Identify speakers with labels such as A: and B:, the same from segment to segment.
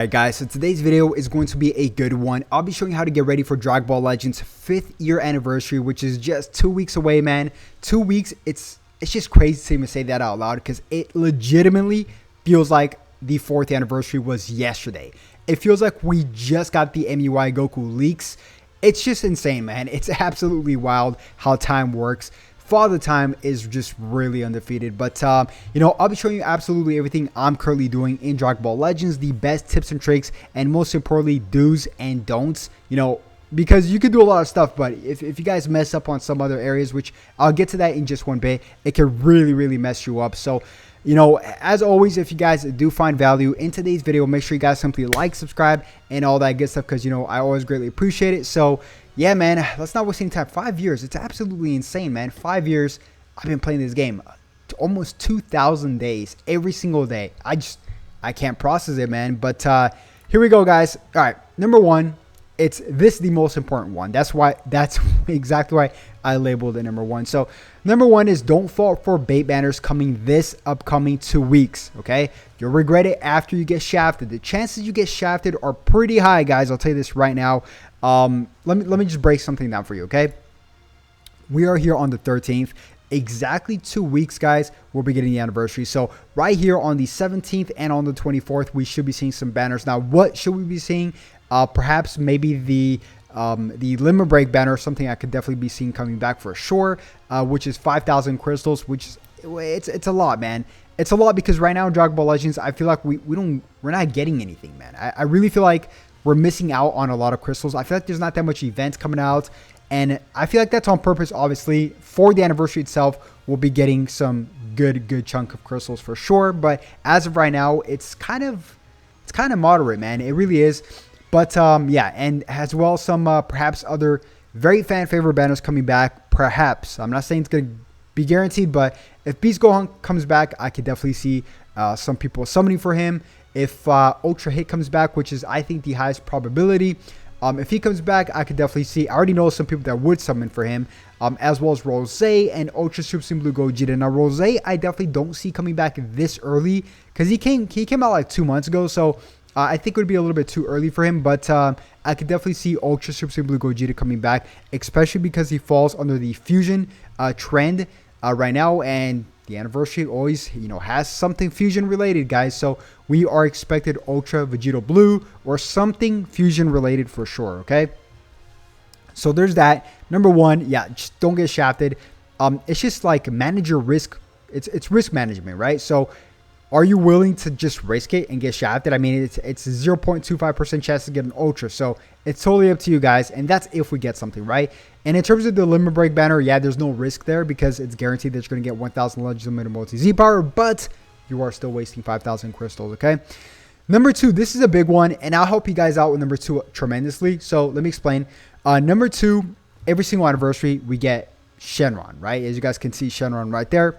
A: Alright guys, so today's video is going to be a good one. I'll be showing you how to get ready for Dragon Ball Legends 5th year anniversary, which is just 2 weeks away, man. 2 weeks, it's just crazy to even say that out loud because it legitimately feels like the 4th anniversary was yesterday. It feels like we just got the MUI Goku leaks. It's just insane, man. It's absolutely wild how time works. Father Time is just really undefeated, but I'll be showing you absolutely everything I'm currently doing in Dragon Ball Legends, the best tips and tricks, and most importantly, do's and don'ts, because you can do a lot of stuff, but if you guys mess up on some other areas, which I'll get to that in just one bit, it can really mess you up. So as always, if you guys do find value in today's video, make sure you guys simply like, subscribe, and all that good stuff, because I always greatly appreciate it. So yeah, man, let's not waste any time. 5 years, it's absolutely insane, man. 5 years I've been playing this game, almost 2,000 days, every single day. I can't process it, man. But here we go, guys. All right, number one, this the most important one. That's exactly why I labeled it number one. So number one is don't fall for bait banners coming this upcoming 2 weeks. Okay, you'll regret it after you get shafted. The chances you get shafted are pretty high, guys. I'll tell you this right now. Let me just break something down for you. Okay, we are here on the 13th. Exactly 2 weeks, guys, we'll be getting the anniversary. So right here on the 17th and on the 24th, we should be seeing some banners. Now, what should we be seeing? Perhaps maybe the limit break banner, something I could definitely be seeing coming back for sure, which is 5,000 crystals, which is it's a lot, man. It's a lot because right now in Dragon Ball Legends, I feel like we're not getting anything, man. I really feel like we're missing out on a lot of crystals. I feel like there's not that much events coming out, and I feel like that's on purpose. Obviously, for the anniversary itself, we'll be getting some good chunk of crystals for sure. But as of right now, it's kind of moderate, man. It really is. But yeah, and as well some perhaps other very fan favorite banners coming back. Perhaps, I'm not saying it's gonna be guaranteed, but if Beast Gohan comes back, I could definitely see some people summoning for him. If Ultra Hit comes back, which is I think the highest probability, if he comes back, I could definitely see. I already know some people that would summon for him, as well as Rose and Ultra Super Saiyan Blue Gogeta. Now Rose, I definitely don't see coming back this early because he came out like 2 months ago, so I think it would be a little bit too early for him. But I could definitely see Ultra Super Saiyan Blue Gogeta coming back, especially because he falls under the fusion trend right now, and the anniversary always, has something fusion related, guys. So we are expected Ultra Vegeta Blue or something fusion related for sure. Okay. So there's that. Number one, yeah, just don't get shafted. It's just like manage your risk. It's risk management, right? So are you willing to just risk it and get shafted? I mean, it's a 0.25% chance to get an Ultra. So it's totally up to you guys. And that's if we get something, right? And in terms of the limit break banner, yeah, there's no risk there because it's guaranteed that you're going to get 1,000 Legends Unlimited Multi Z power, but you are still wasting 5,000 crystals, okay? Number two, this is a big one, and I'll help you guys out with number two tremendously. So let me explain. Number two, every single anniversary, we get Shenron, right? As you guys can see, Shenron right there.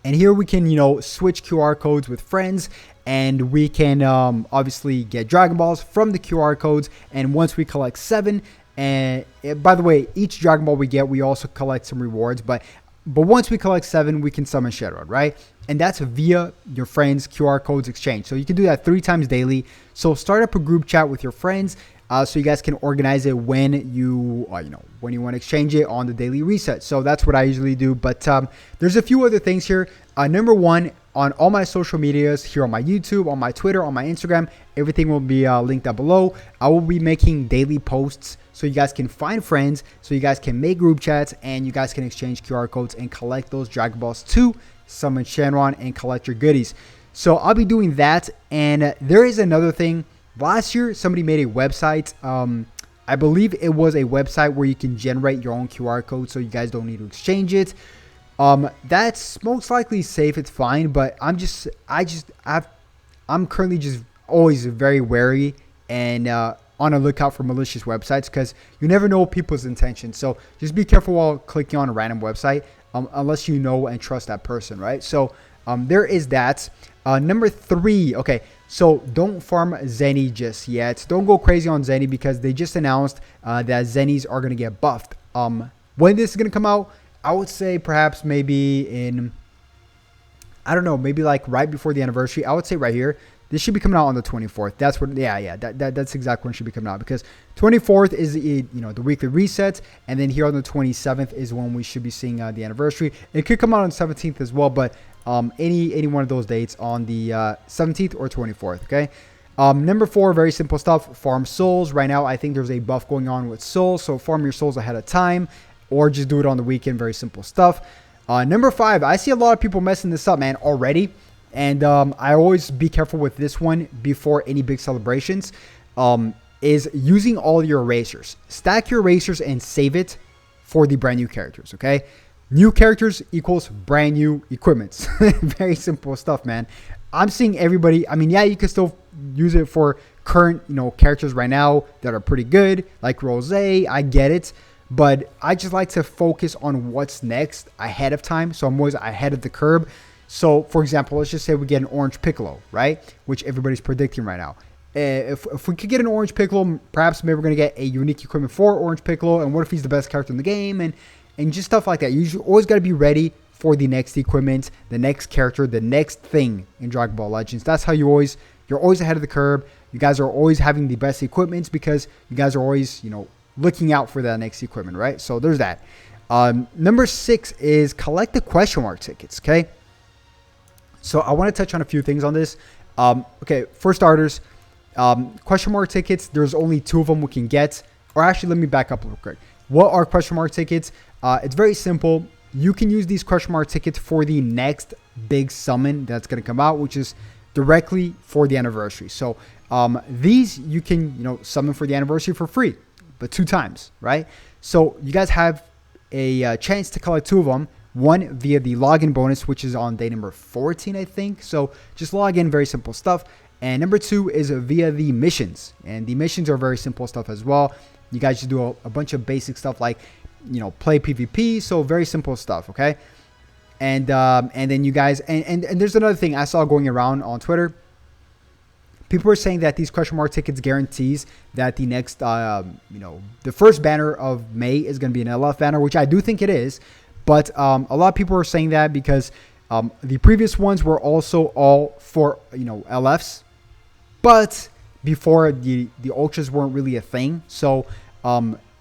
A: And here we can, switch QR codes with friends, and we can obviously get Dragon Balls from the QR codes. And once we collect 7, and by the way, each Dragon Ball we get, we also collect some rewards. But once we collect 7, we can summon Shenron, right? And that's via your friends' QR codes exchange. So you can do that 3 times daily. So start up a group chat with your friends. So you guys can organize it when you when you want to exchange it on the daily reset. So that's what I usually do. But there's a few other things here. Number one, on all my social medias, here on my YouTube, on my Twitter, on my Instagram, everything will be linked down below. I will be making daily posts so you guys can find friends, so you guys can make group chats, and you guys can exchange QR codes and collect those Dragon Balls to summon Shenron and collect your goodies. So I'll be doing that. And there is another thing. Last year, somebody made a website. I believe it was a website where you can generate your own QR code, so you guys don't need to exchange it. That's most likely safe. It's fine, but I'm currently just always very wary and on a lookout for malicious websites because you never know people's intentions. So just be careful while clicking on a random website, unless you know and trust that person, right? So there is that. Number 3, okay. So don't farm Zenny just yet. Don't go crazy on Zenny because they just announced that Zennies are going to get buffed. When this is going to come out, I would say perhaps maybe in, I don't know, maybe like right before the anniversary. I would say right here. This should be coming out on the 24th. That's what, that's exactly when it should be coming out, because 24th is the weekly reset, and then here on the 27th is when we should be seeing the anniversary. It could come out on the 17th as well, but any one of those dates on the 17th or 24th. Okay. Number 4, very simple stuff. Farm souls. Right now, I think there's a buff going on with souls, so farm your souls ahead of time, or just do it on the weekend. Very simple stuff. Number 5, I see a lot of people messing this up, man, already. And I always be careful with this one before any big celebrations, is using all your erasers. Stack your erasers and save it for the brand new characters, okay? New characters equals brand new equipments. Very simple stuff, man. I'm seeing everybody, I mean, yeah, you can still use it for current, characters right now that are pretty good, like Rose. I get it. But I just like to focus on what's next ahead of time. So I'm always ahead of the curve. So, for example, let's just say we get an orange Piccolo, right? Which everybody's predicting right now. If we could get an orange Piccolo, perhaps maybe we're going to get a unique equipment for orange Piccolo. And what if he's the best character in the game? And just stuff like that. You always got to be ready for the next equipment, the next character, the next thing in Dragon Ball Legends. That's how you're always ahead of the curve. You guys are always having the best equipments because you guys are always, looking out for that next equipment, right? So there's that. Number 6 is collect the question mark tickets, okay? So I want to touch on a few things on this. Okay, for starters, question mark tickets, there's only 2 of them we can get. Or actually, let me back up a little quick. What are question mark tickets? It's very simple. You can use these question mark tickets for the next big summon that's going to come out, which is directly for the anniversary. So these you can, summon for the anniversary for free, but 2 times, right? So you guys have a chance to collect 2 of them. One via the login bonus, which is on day number 14, I think. So just log in, very simple stuff. And number 2 is via the missions. And the missions are very simple stuff as well. You guys just do a bunch of basic stuff like, play PvP. So very simple stuff, okay? And then you guys, and there's another thing I saw going around on Twitter. People are saying that these question mark tickets guarantees that the next, the first banner of May is going to be an LF banner, which I do think it is. But a lot of people are saying that because the previous ones were also all for, LFs. But before the ultras weren't really a thing. So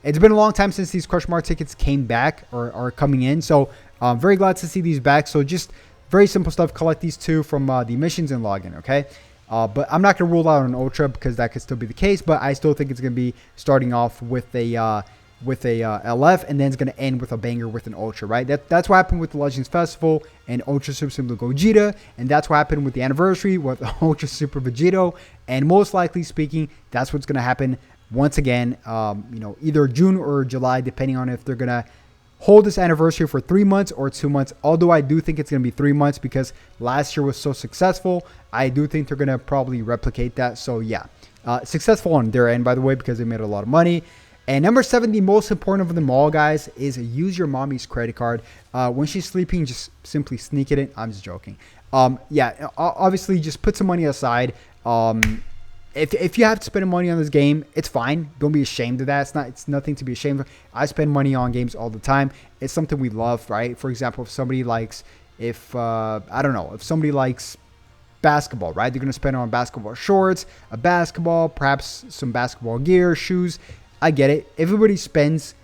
A: it's been a long time since these question mark tickets came back or are coming in. So I'm very glad to see these back. So just very simple stuff. Collect these 2 from the missions and login, okay? But I'm not going to rule out an ultra because that could still be the case. But I still think it's going to be starting off with a LF, and then it's going to end with a banger with an ultra, right? That's what happened with the Legends Festival and Ultra Super Simple Gogeta, and that's what happened with the anniversary with Ultra Super Vegito, and most likely speaking, that's what's going to happen once again, either June or July, depending on if they're going to hold this anniversary for 3 months or 2 months. Although I do think it's going to be 3 months because last year was so successful. I do think they're going to probably replicate that. So yeah, successful on their end, by the way, because they made a lot of money. And number 7, the most important of them all, guys, is use your mommy's credit card. When she's sleeping, just simply sneak it in. I'm just joking. Yeah, obviously, just put some money aside. If you have to spend money on this game, it's fine. Don't be ashamed of that. It's nothing to be ashamed of. I spend money on games all the time. It's something we love, right? For example, if somebody likes, if somebody likes basketball, right? They're going to spend on basketball shorts, a basketball, perhaps some basketball gear, shoes. I get it. Everybody spends.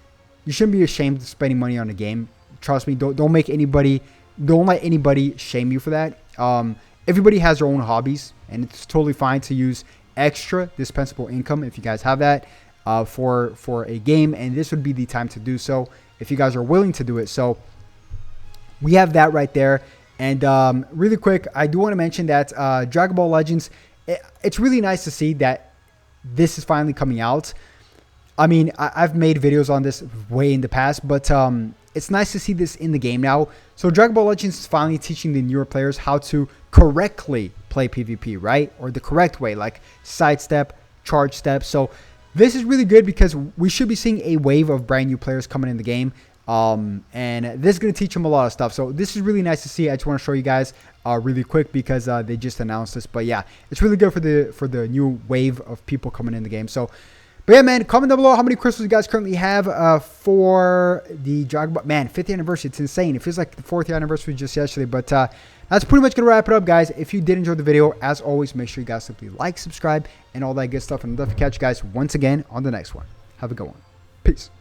A: You shouldn't be ashamed of spending money on a game. Trust me. Don't let anybody shame you for that. Everybody has their own hobbies, and it's totally fine to use extra dispensable income if you guys have that for a game, and this would be the time to do so if you guys are willing to do it. So we have that right there. And really quick, I do want to mention that Dragon Ball Legends, it's really nice to see that this is finally coming out. I mean, I've made videos on this way in the past, but it's nice to see this in the game now. So Dragon Ball Legends is finally teaching the newer players how to correctly play PvP, right? Or the correct way, like sidestep, charge step. So this is really good because we should be seeing a wave of brand new players coming in the game. And this is going to teach them a lot of stuff. So this is really nice to see. I just want to show you guys really quick because they just announced this. But yeah, it's really good for the new wave of people coming in the game. So, but yeah, man, comment down below how many crystals you guys currently have for the Dragon Ball. Man, 50th anniversary. It's insane. It feels like the 4th anniversary just yesterday. But not that's pretty much going to wrap it up, guys. If you did enjoy the video, as always, make sure you guys simply like, subscribe, and all that good stuff. And I'll definitely catch you guys once again on the next one. Have a good one. Peace.